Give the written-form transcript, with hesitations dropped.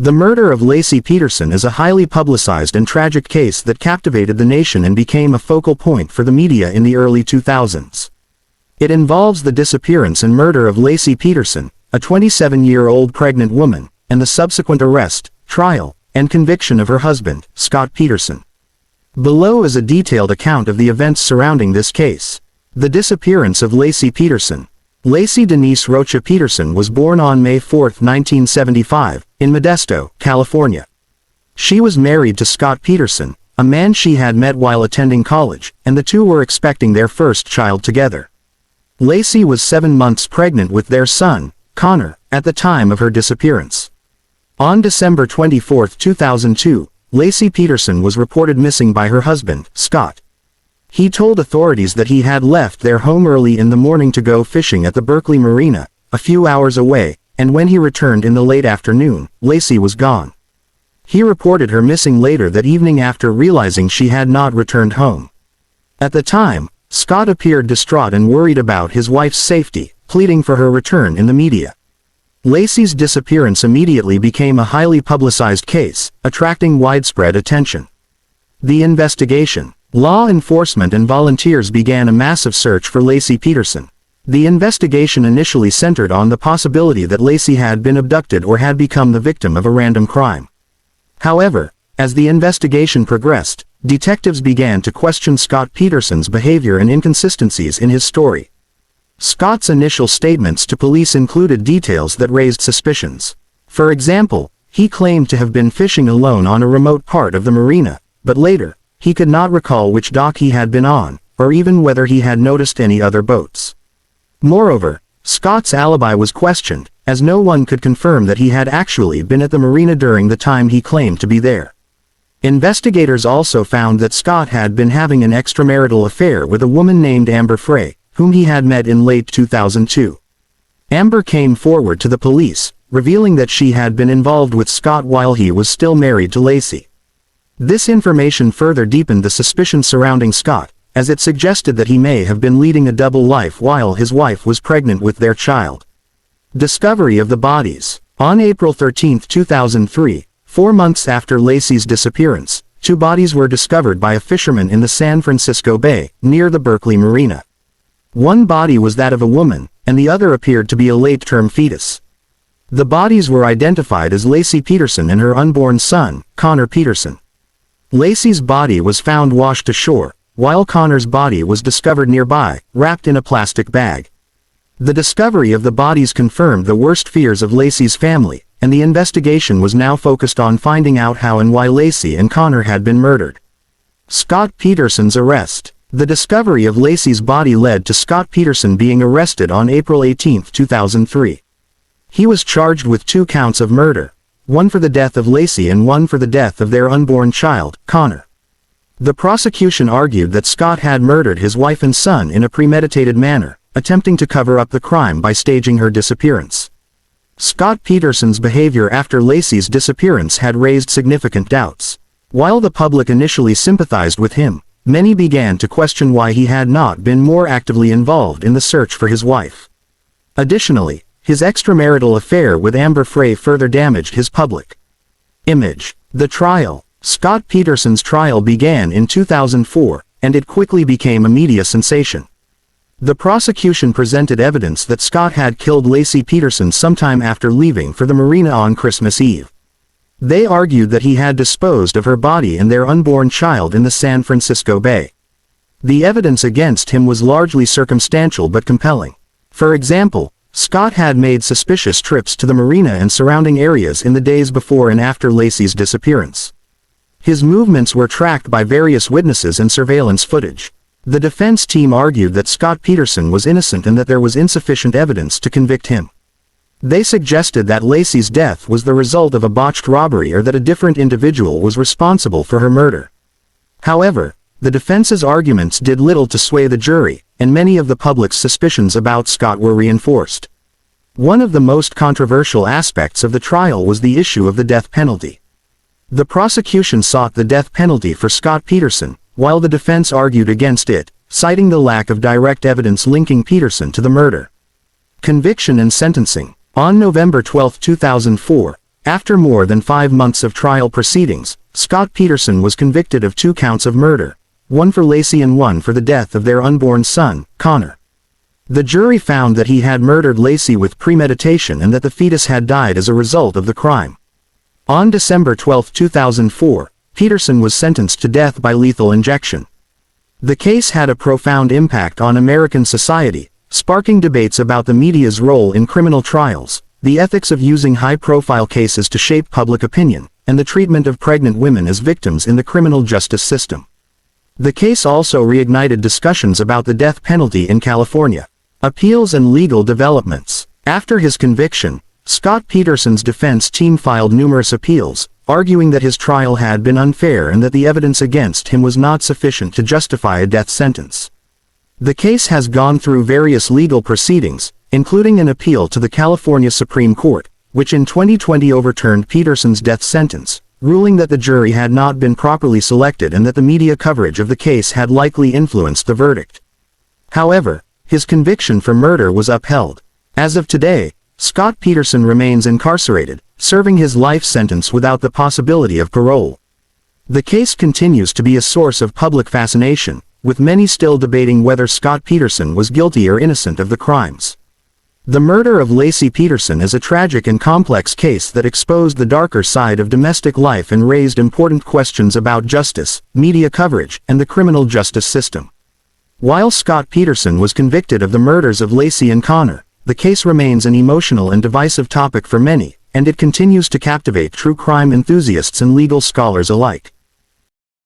The murder of Laci Peterson is a highly publicized and tragic case that captivated the nation and became a focal point for the media in the early 2000s. It involves the disappearance and murder of Laci Peterson, a 27-year-old pregnant woman, and the subsequent arrest, trial, and conviction of her husband, Scott Peterson. Below is a detailed account of the events surrounding this case. The disappearance of Laci Peterson. Laci Denise Rocha Peterson was born on May 4, 1975, in Modesto, California. She was married to Scott Peterson, a man she had met while attending college, and the two were expecting their first child together. Laci was 7 months pregnant with their son, Connor, at the time of her disappearance. On December 24, 2002, Laci Peterson was reported missing by her husband, Scott. He told authorities that he had left their home early in the morning to go fishing at the Berkeley Marina, a few hours away, and when he returned in the late afternoon, Laci was gone. He reported her missing later that evening after realizing she had not returned home. At the time, Scott appeared distraught and worried about his wife's safety, pleading for her return in the media. Laci's disappearance immediately became a highly publicized case, attracting widespread attention. The investigation. Law enforcement and volunteers began a massive search for Laci Peterson. The investigation initially centered on the possibility that Laci had been abducted or had become the victim of a random crime. However, as the investigation progressed, detectives began to question Scott Peterson's behavior and inconsistencies in his story. Scott's initial statements to police included details that raised suspicions. For example, he claimed to have been fishing alone on a remote part of the marina, but later, he could not recall which dock he had been on, or even whether he had noticed any other boats. Moreover, Scott's alibi was questioned, as no one could confirm that he had actually been at the marina during the time he claimed to be there. Investigators also found that Scott had been having an extramarital affair with a woman named Amber Frey, whom he had met in late 2002. Amber came forward to the police, revealing that she had been involved with Scott while he was still married to Laci. This information further deepened the suspicion surrounding Scott, as it suggested that he may have been leading a double life while his wife was pregnant with their child. Discovery of the bodies. On April 13, 2003, 4 months after Laci's disappearance, 2 bodies were discovered by a fisherman in the San Francisco Bay, near the Berkeley Marina. One body was that of a woman, and the other appeared to be a late-term fetus. The bodies were identified as Laci Peterson and her unborn son, Connor Peterson. Laci's body was found washed ashore, while Connor's body was discovered nearby, wrapped in a plastic bag. The discovery of the bodies confirmed the worst fears of Laci's family, and the investigation was now focused on finding out how and why Laci and Connor had been murdered. Scott Peterson's arrest. The discovery of Laci's body led to Scott Peterson being arrested on April 18, 2003. He was charged with 2 counts of murder, one for the death of Laci and one for the death of their unborn child, Connor. The prosecution argued that Scott had murdered his wife and son in a premeditated manner, attempting to cover up the crime by staging her disappearance. Scott Peterson's behavior after Laci's disappearance had raised significant doubts. While the public initially sympathized with him, many began to question why he had not been more actively involved in the search for his wife. Additionally, his extramarital affair with Amber Frey further damaged his public image. The trial. Scott Peterson's trial began in 2004, and it quickly became a media sensation. The prosecution presented evidence that Scott had killed Laci Peterson sometime after leaving for the marina on Christmas Eve. They argued that he had disposed of her body and their unborn child in the San Francisco Bay. The evidence against him was largely circumstantial but compelling. For example, Scott had made suspicious trips to the marina and surrounding areas in the days before and after Laci's disappearance. His movements were tracked by various witnesses and surveillance footage. The defense team argued that Scott Peterson was innocent and that there was insufficient evidence to convict him. They suggested that Laci's death was the result of a botched robbery or that a different individual was responsible for her murder. However, the defense's arguments did little to sway the jury, and many of the public's suspicions about Scott were reinforced. One of the most controversial aspects of the trial was the issue of the death penalty. The prosecution sought the death penalty for Scott Peterson, while the defense argued against it, citing the lack of direct evidence linking Peterson to the murder. Conviction and sentencing. On November 12, 2004, After more than 5 months of trial proceedings, Scott Peterson was convicted of 2 counts of murder, one for Laci and one for the death of their unborn son, Connor. The jury found that he had murdered Laci with premeditation and that the fetus had died as a result of the crime. On December 12, 2004, Peterson was sentenced to death by lethal injection. The case had a profound impact on American society, sparking debates about the media's role in criminal trials, the ethics of using high-profile cases to shape public opinion, and the treatment of pregnant women as victims in the criminal justice system. The case also reignited discussions about the death penalty in California. Appeals and legal developments. After his conviction, Scott Peterson's defense team filed numerous appeals, arguing that his trial had been unfair and that the evidence against him was not sufficient to justify a death sentence. The case has gone through various legal proceedings, including an appeal to the California Supreme Court, which in 2020 overturned Peterson's death sentence, ruling that the jury had not been properly selected and that the media coverage of the case had likely influenced the verdict. However, his conviction for murder was upheld. As of today, Scott Peterson remains incarcerated, serving his life sentence without the possibility of parole. The case continues to be a source of public fascination, with many still debating whether Scott Peterson was guilty or innocent of the crimes. The murder of Laci Peterson is a tragic and complex case that exposed the darker side of domestic life and raised important questions about justice, media coverage, and the criminal justice system. While Scott Peterson was convicted of the murders of Laci and Connor, the case remains an emotional and divisive topic for many, and it continues to captivate true crime enthusiasts and legal scholars alike.